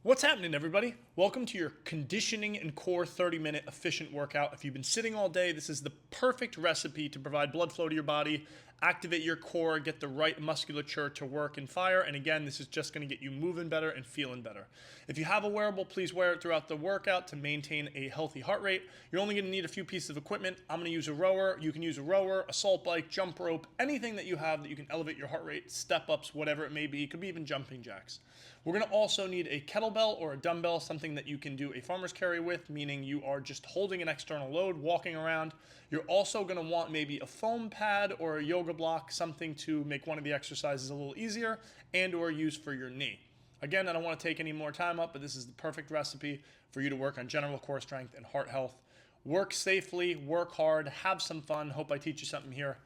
What's happening, everybody? Welcome to your conditioning and core 30-minute efficient workout. If you've been sitting all day, this is the perfect recipe to provide blood flow to your body, activate your core, get the right musculature to work and fire. And again, this is just going to get you moving better and feeling better. If you have a wearable, please wear it throughout the workout to maintain a healthy heart rate. You're only going to need a few pieces of equipment. I'm going to use a rower. You can use a rower, assault bike, jump rope, anything that you have that you can elevate your heart rate, step ups, whatever it may be. It could be even jumping jacks. We're going to also need a kettlebell or a dumbbell, something that you can do a farmer's carry with, meaning you are just holding an external load, walking around. You're also going to want maybe a foam pad or a yoga block, something to make one of the exercises a little easier and or use for your knee. Again, I don't want to take any more time up, but this is the perfect recipe for you to work on general core strength and heart health. Work safely, work hard, have some fun. Hope I teach you something here.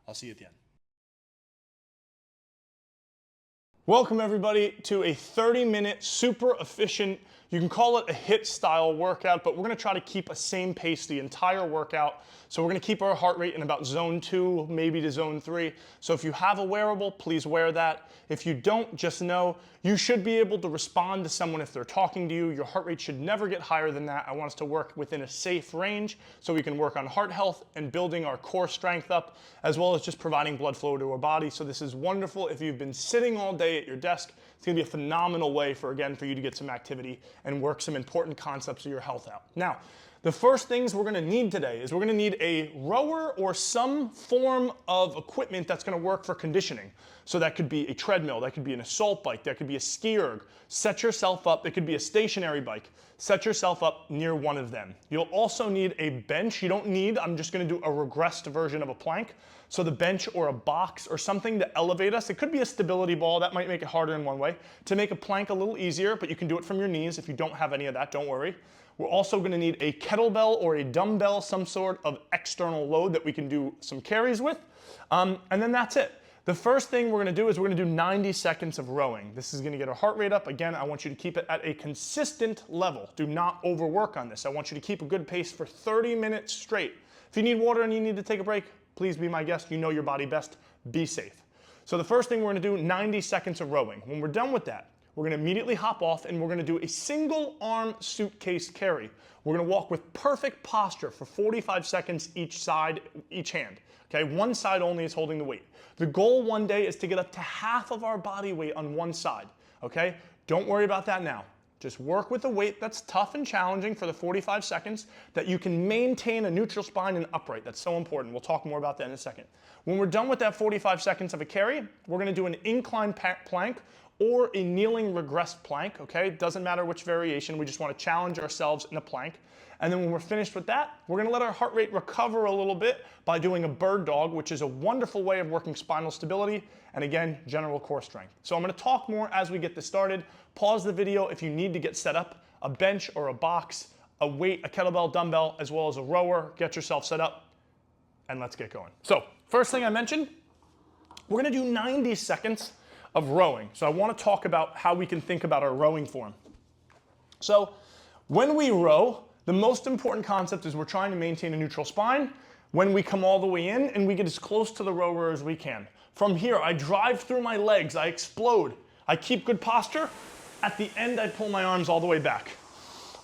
I'll see you at the end. Welcome everybody to a 30-minute super efficient, you can call it a HIIT style workout, but we're going to try to keep a same pace the entire workout. So we're going to keep our heart rate in about zone 2, maybe to zone 3. So if you have a wearable, please wear that. If you don't, just know you should be able to respond to someone if they're talking to you. Your heart rate should never get higher than that. I want us to work within a safe range so we can work on heart health and building our core strength up, as well as just providing blood flow to our body. So this is wonderful. If you've been sitting all day at your desk, it's going to be a phenomenal way for you to get some activity and work some important concepts of your health out. Now, the first things we're going to need today is we're going to need a rower or some form of equipment that's going to work for conditioning. So that could be a treadmill, that could be an assault bike, that could be a ski erg. Set yourself up, it could be a stationary bike. Set yourself up near one of them. You'll also need a bench. You don't need, I'm just going to do a regressed version of a plank. So the bench or a box or something to elevate us. It could be a stability ball. That might make it harder in one way. To make a plank a little easier, but you can do it from your knees. If you don't have any of that, don't worry. We're also going to need a kettlebell or a dumbbell, some sort of external load that we can do some carries with. And then that's it. The first thing we're going to do is we're going to do 90 seconds of rowing. This is going to get our heart rate up. Again, I want you to keep it at a consistent level. Do not overwork on this. I want you to keep a good pace for 30 minutes straight. If you need water and you need to take a break, please be my guest. You know your body best. Be safe. So the first thing we're going to do, 90 seconds of rowing. When we're done with that, we're going to immediately hop off and we're going to do a single arm suitcase carry. We're going to walk with perfect posture for 45 seconds each side, each hand. Okay, one side only is holding the weight. The goal one day is to get up to half of our body weight on one side. Okay, don't worry about that now. Just work with a weight that's tough and challenging for the 45 seconds that you can maintain a neutral spine and upright. That's so important. We'll talk more about that in a second. When we're done with that 45 seconds of a carry, we're going to do an incline plank or a kneeling regressed plank, okay? Doesn't matter which variation, we just want to challenge ourselves in a plank. And then when we're finished with that, we're going to let our heart rate recover a little bit by doing a bird dog, which is a wonderful way of working spinal stability and again, general core strength. So I'm going to talk more as we get this started. Pause the video if you need to get set up, a bench or a box, a weight, a kettlebell, dumbbell, as well as a rower. Get yourself set up and let's get going. So first thing I mentioned, we're going to do 90 seconds of rowing. So I want to talk about how we can think about our rowing form. So when we row, the most important concept is we're trying to maintain a neutral spine when we come all the way in and we get as close to the rower as we can. From here, I drive through my legs, I explode, I keep good posture. At the end, I pull my arms all the way back.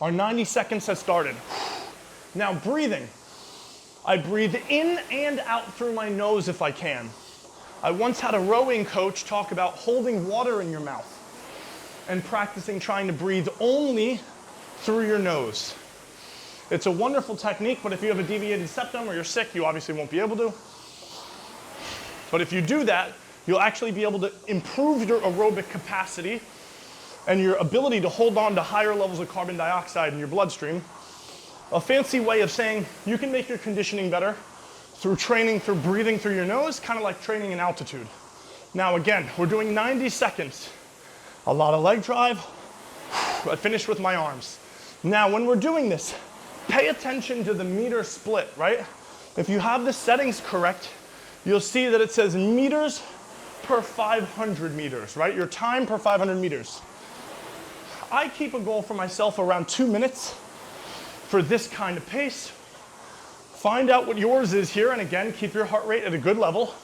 Our 90 seconds has started. Now breathing. I breathe in and out through my nose if I can. I once had a rowing coach talk about holding water in your mouth and practicing trying to breathe only through your nose. It's a wonderful technique, but if you have a deviated septum or you're sick, you obviously won't be able to. But if you do that, you'll actually be able to improve your aerobic capacity and your ability to hold on to higher levels of carbon dioxide in your bloodstream. A fancy way of saying you can make your conditioning better through training, through breathing through your nose, kind of like training in altitude. Now again, we're doing 90 seconds. A lot of leg drive. I finished with my arms. Now when we're doing this, pay attention to the meter split, right? If you have the settings correct, you'll see that it says meters per 500 meters, right? Your time per 500 meters. I keep a goal for myself around 2 minutes for this kind of pace. Find out what yours is here, and again, keep your heart rate at a good level.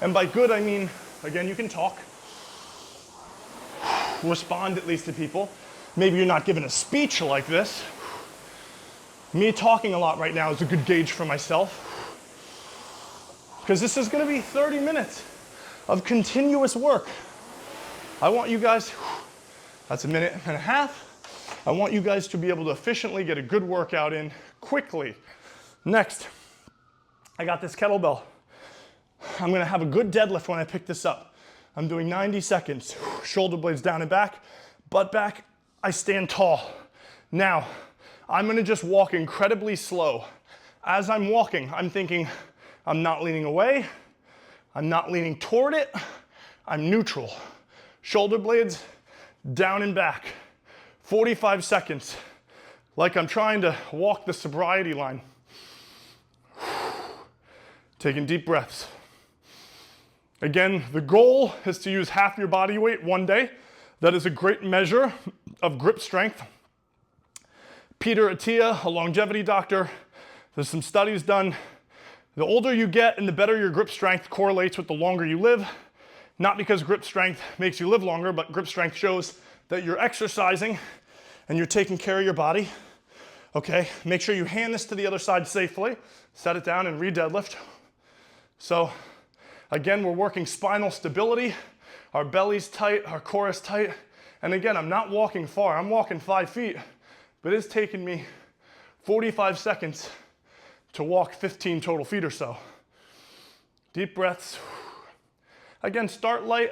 And by good, I mean, again, you can talk. Respond at least to people. Maybe you're not giving a speech like this. Me talking a lot right now is a good gauge for myself, because this is going to be 30 minutes of continuous work. I want you guys, that's a minute and a half. I want you guys to be able to efficiently get a good workout in quickly. Next, I got this kettlebell. I'm going to have a good deadlift when I pick this up. I'm doing 90 seconds. Shoulder blades down and back, butt back. I stand tall. Now, I'm going to just walk incredibly slow. As I'm walking, I'm thinking, I'm not leaning away. I'm not leaning toward it. I'm neutral. Shoulder blades down and back. 45 seconds, like I'm trying to walk the sobriety line. Taking deep breaths. Again, the goal is to use half your body weight one day. That is a great measure of grip strength. Peter Attia, a longevity doctor, there's some studies done. The older you get and the better your grip strength correlates with the longer you live. Not because grip strength makes you live longer, but grip strength shows that you're exercising and you're taking care of your body. Okay, make sure you hand this to the other side safely. Set it down and re-deadlift. So again, we're working spinal stability. Our belly's tight, our core is tight. And again, I'm not walking far. I'm walking 5 feet, but it's taking me 45 seconds to walk 15 total feet or so. Deep breaths. Again, start light.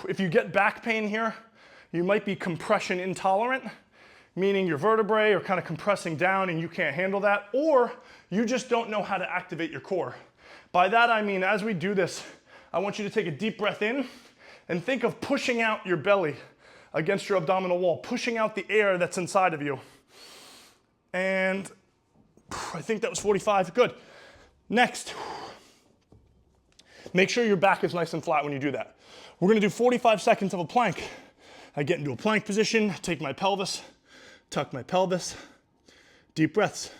If you get back pain here, you might be compression intolerant, meaning your vertebrae are kind of compressing down and you can't handle that, or you just don't know how to activate your core. By that I mean, as we do this, I want you to take a deep breath in and think of pushing out your belly against your abdominal wall, pushing out the air that's inside of you. And I think that was 45, good. Next, make sure your back is nice and flat when you do that. We're gonna do 45 seconds of a plank. I get into a plank position, take my pelvis, tuck my pelvis, deep breaths.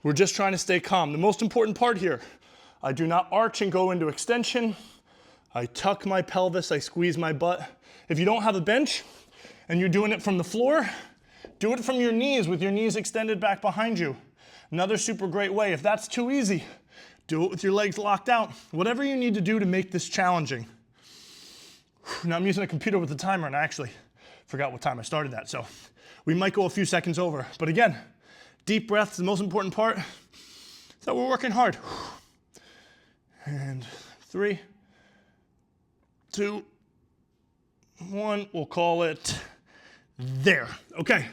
We're just trying to stay calm. The most important part here, I do not arch and go into extension. I tuck my pelvis, I squeeze my butt. If you don't have a bench and you're doing it from the floor, do it from your knees with your knees extended back behind you. Another super great way. If that's too easy, do it with your legs locked out. Whatever you need to do to make this challenging. Now I'm using a computer with the timer and I actually forgot what time I started that, so we might go a few seconds over. But again, deep breaths, the most important part is that we're working hard. And 3, 2, 1, we'll call it there. Okay,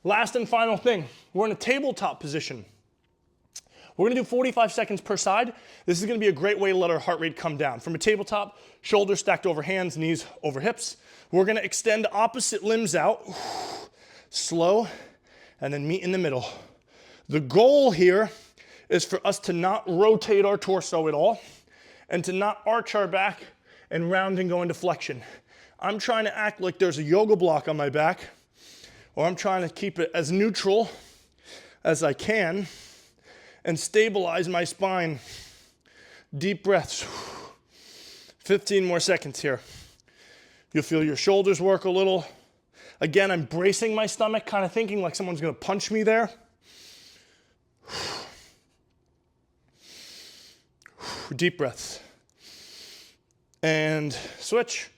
last and final thing, we're in a tabletop position. We're gonna do 45 seconds per side. This is gonna be a great way to let our heart rate come down. From a tabletop, shoulders stacked over hands, knees over hips. We're gonna extend opposite limbs out, slow, and then meet in the middle. The goal here is for us to not rotate our torso at all and to not arch our back and round and go into flexion. I'm trying to act like there's a yoga block on my back, or I'm trying to keep it as neutral as I can and stabilize my spine. Deep breaths. 15 more seconds here. You'll feel your shoulders work a little. Again, I'm bracing my stomach, kind of thinking like someone's gonna punch me there. Deep breaths. And switch.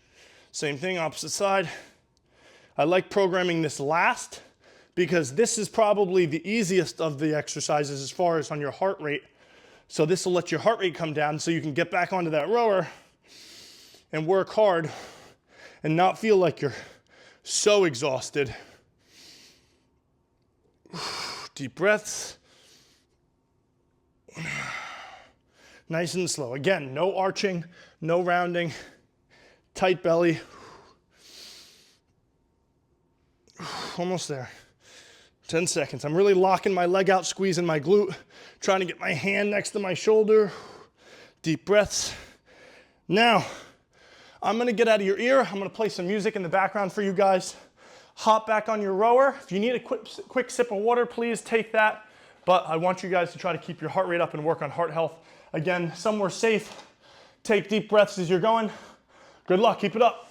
Same thing, opposite side. I like programming this last because this is probably the easiest of the exercises as far as on your heart rate. So this will let your heart rate come down so you can get back onto that rower and work hard and not feel like you're so exhausted. Deep breaths. Nice and slow. Again, no arching, no rounding, tight belly. Almost there. 10 seconds. I'm really locking my leg out, squeezing my glute, trying to get my hand next to my shoulder. Deep breaths. Now, I'm gonna get out of your ear. I'm gonna play some music in the background for you guys. Hop back on your rower. If you need a quick sip of water, please take that. But I want you guys to try to keep your heart rate up and work on heart health. Again, somewhere safe. Take deep breaths as you're going. Good luck, keep it up.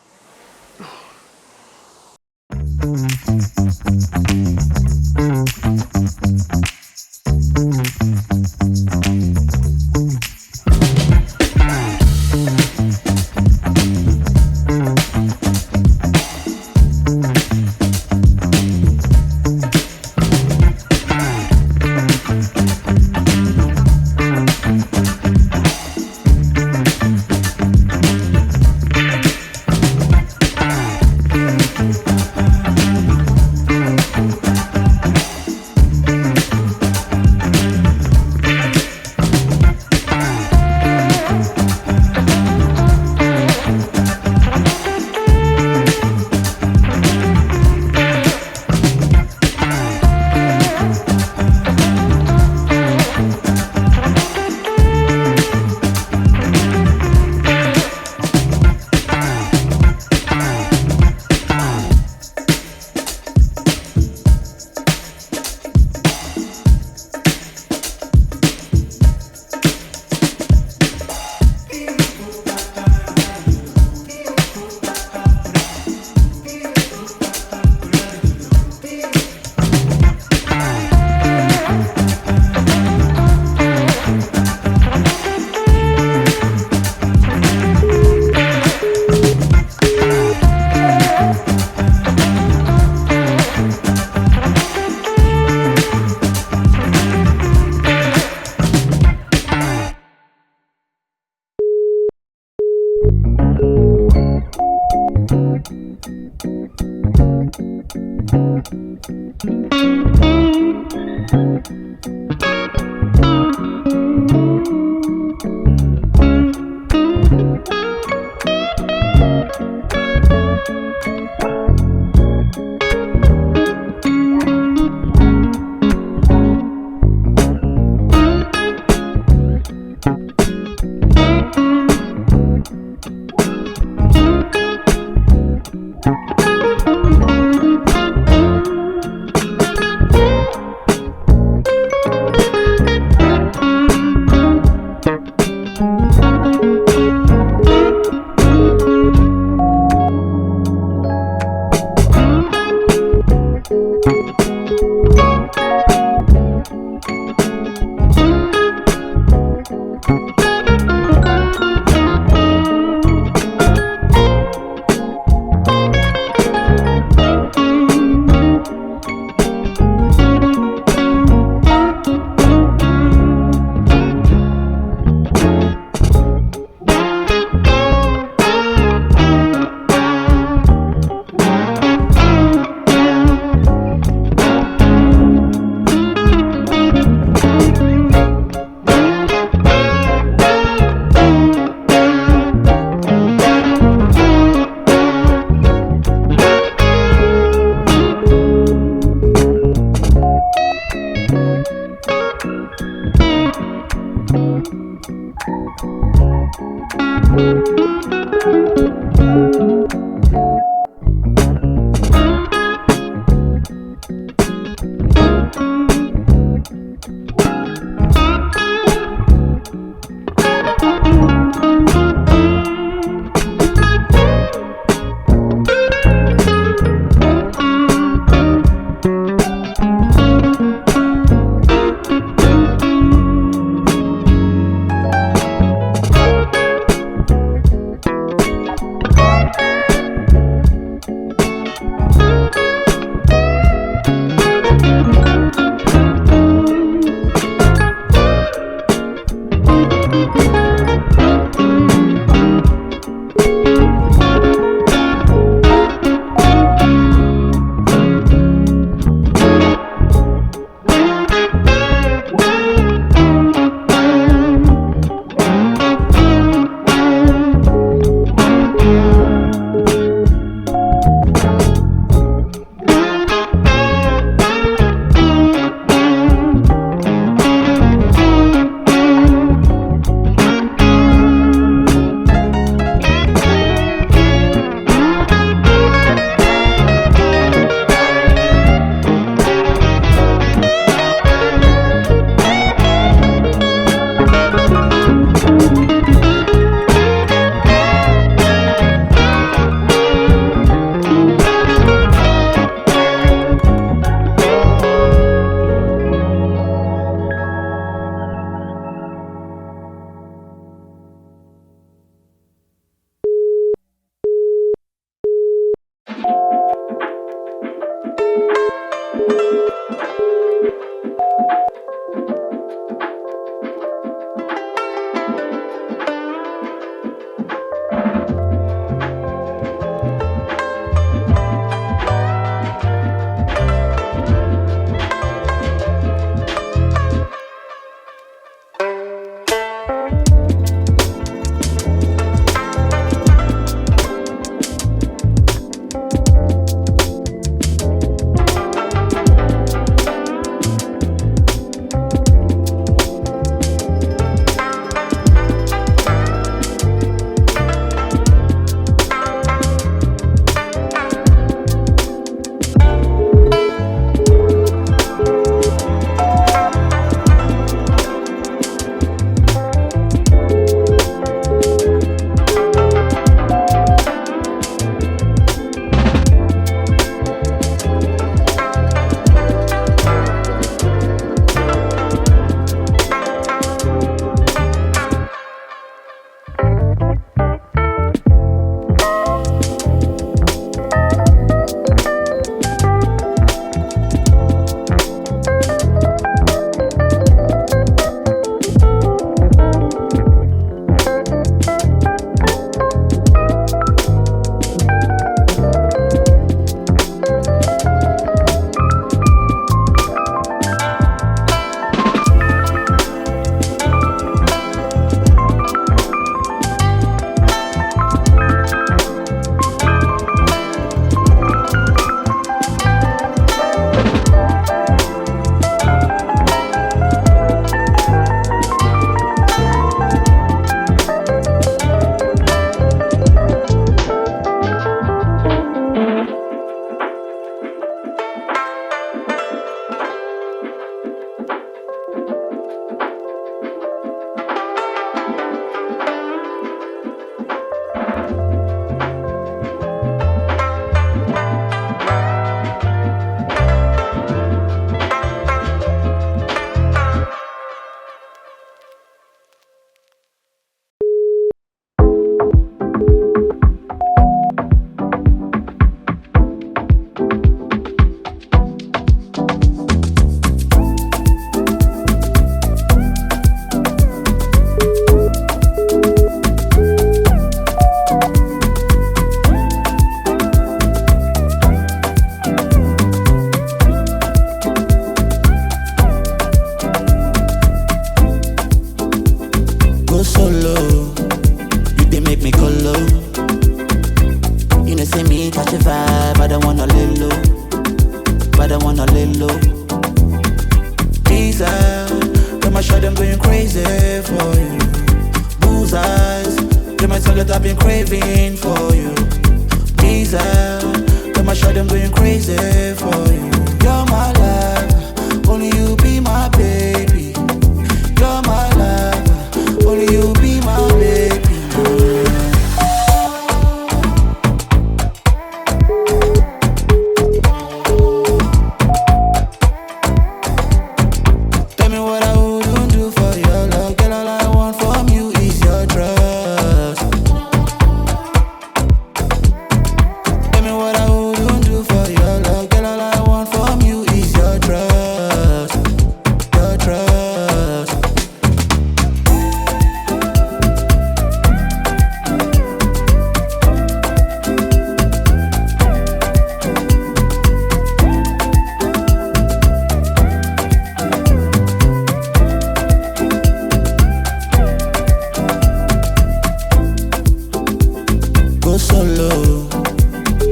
low.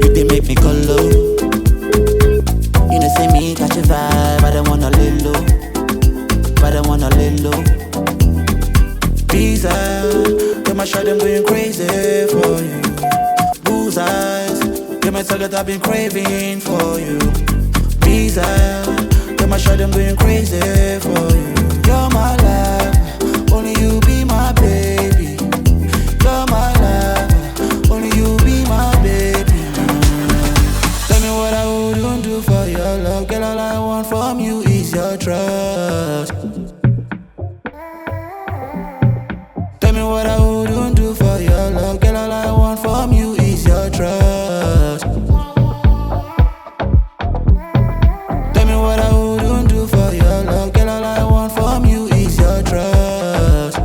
You they make me go low. You know see me catch a vibe, I don't wanna lay low. I don't wanna lay low. Visa, get my shot, I'm going crazy for you. Bull's eyes, get my target, I've been craving for you. Visa, get my shot, I'm going crazy for you. You're my life, only you be my baby. You're my life, only you be my baby. Tell me what I wouldn't do for your love. Girl, all I want from you is your trust. Tell me what I wouldn't do for your love. Girl, all I want from you is your trust. Tell me what I wouldn't do for your love. Girl, all I want from you is your trust.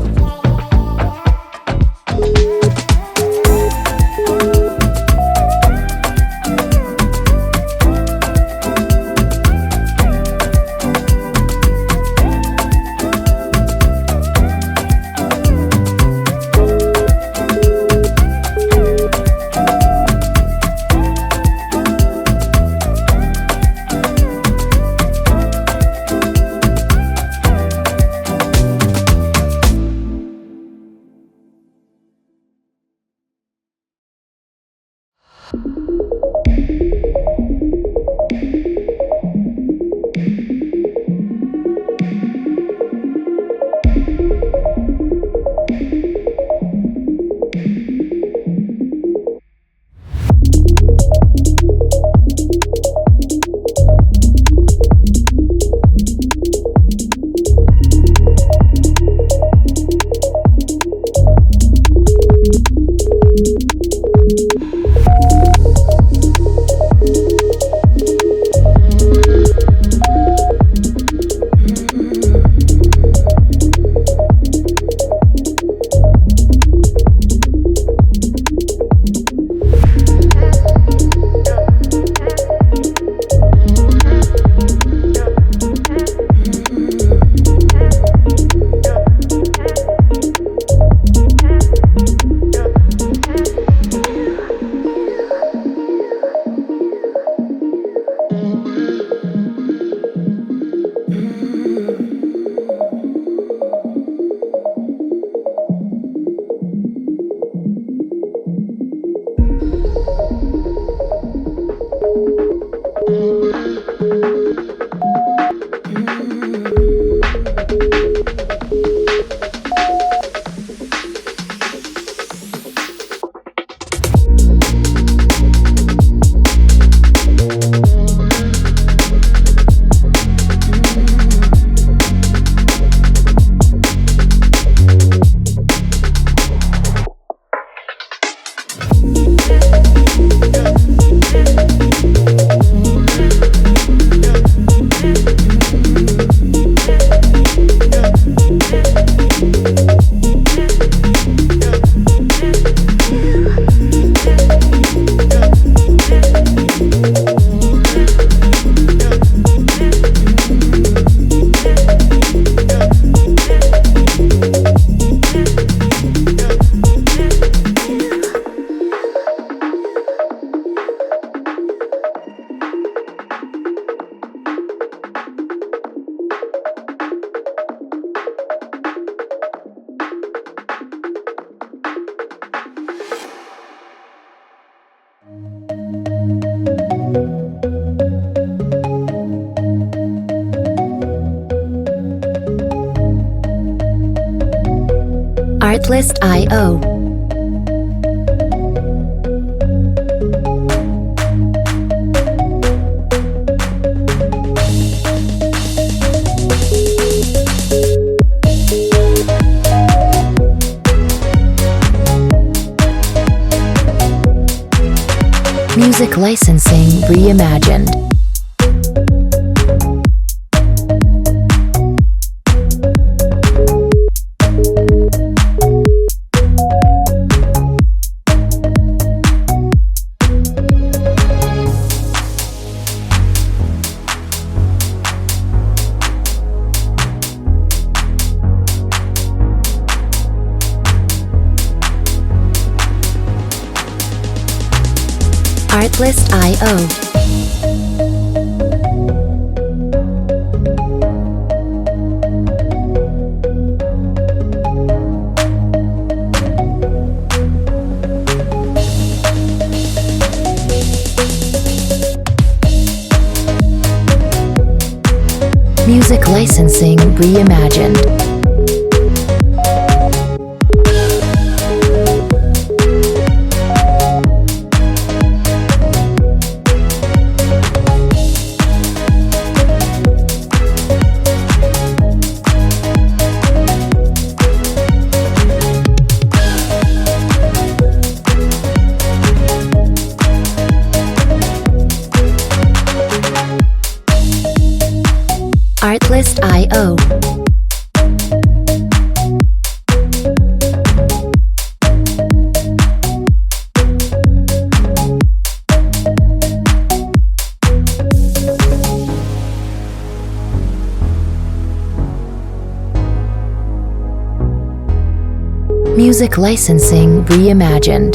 Artlist.io. Music licensing reimagined. Artlist.io. Music licensing reimagined. Artlist.io. Music licensing reimagined.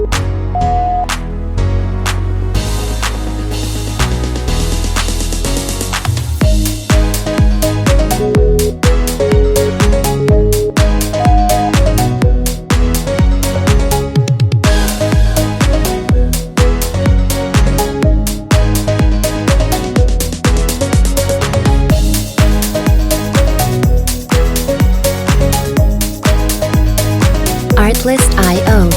Artlist.io.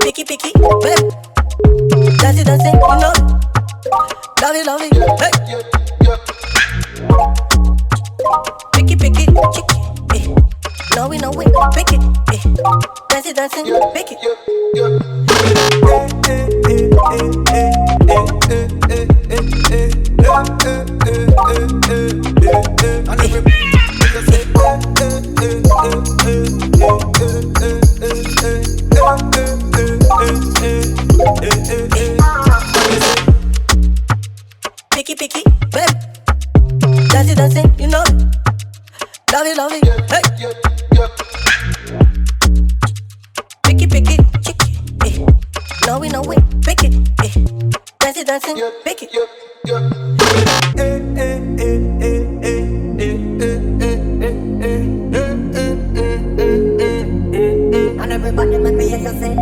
Picky, picky, babe. Dancing, dancing, you know. Love it, hey. Picky, picky, chicky, eh. No, we know we picky, eh. Dancing, dancing, picky. Picky, picky, babe. Dancing, dancing, you know. Love it, hey. Picky, picky, chicky, eh. No, we know we picky, eh. Dancing, dancing, picky. And everybody make me hear you say,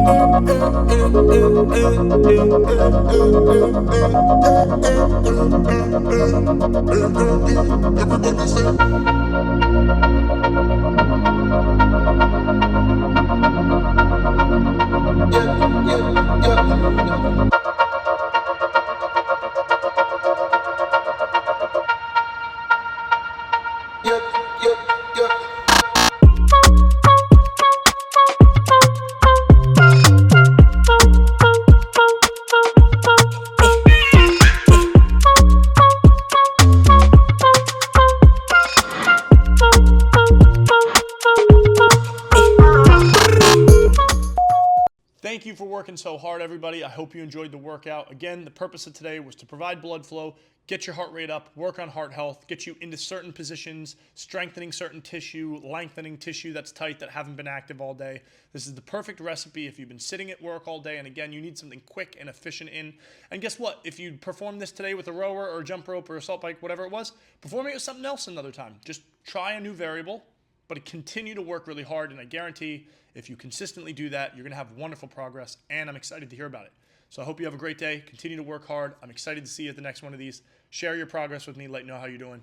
Thank you for working so hard, everybody. I hope you enjoyed the workout. Again, the purpose of today was to provide blood flow, get your heart rate up, work on heart health, get you into certain positions, strengthening certain tissue, lengthening tissue that's tight that haven't been active all day. This is the perfect recipe if you've been sitting at work all day, and again, you need something quick and efficient in. And guess what? If you perform this today with a rower or a jump rope or a assault bike, whatever it was, perform it with something else another time. Just try a new variable, but continue to work really hard, and I guarantee if you consistently do that, you're going to have wonderful progress, and I'm excited to hear about it. So I hope you have a great day. Continue to work hard. I'm excited to see you at the next one of these. Share your progress with me. Let me know how you're doing.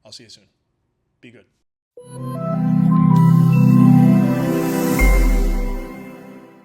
I'll see you soon. Be good.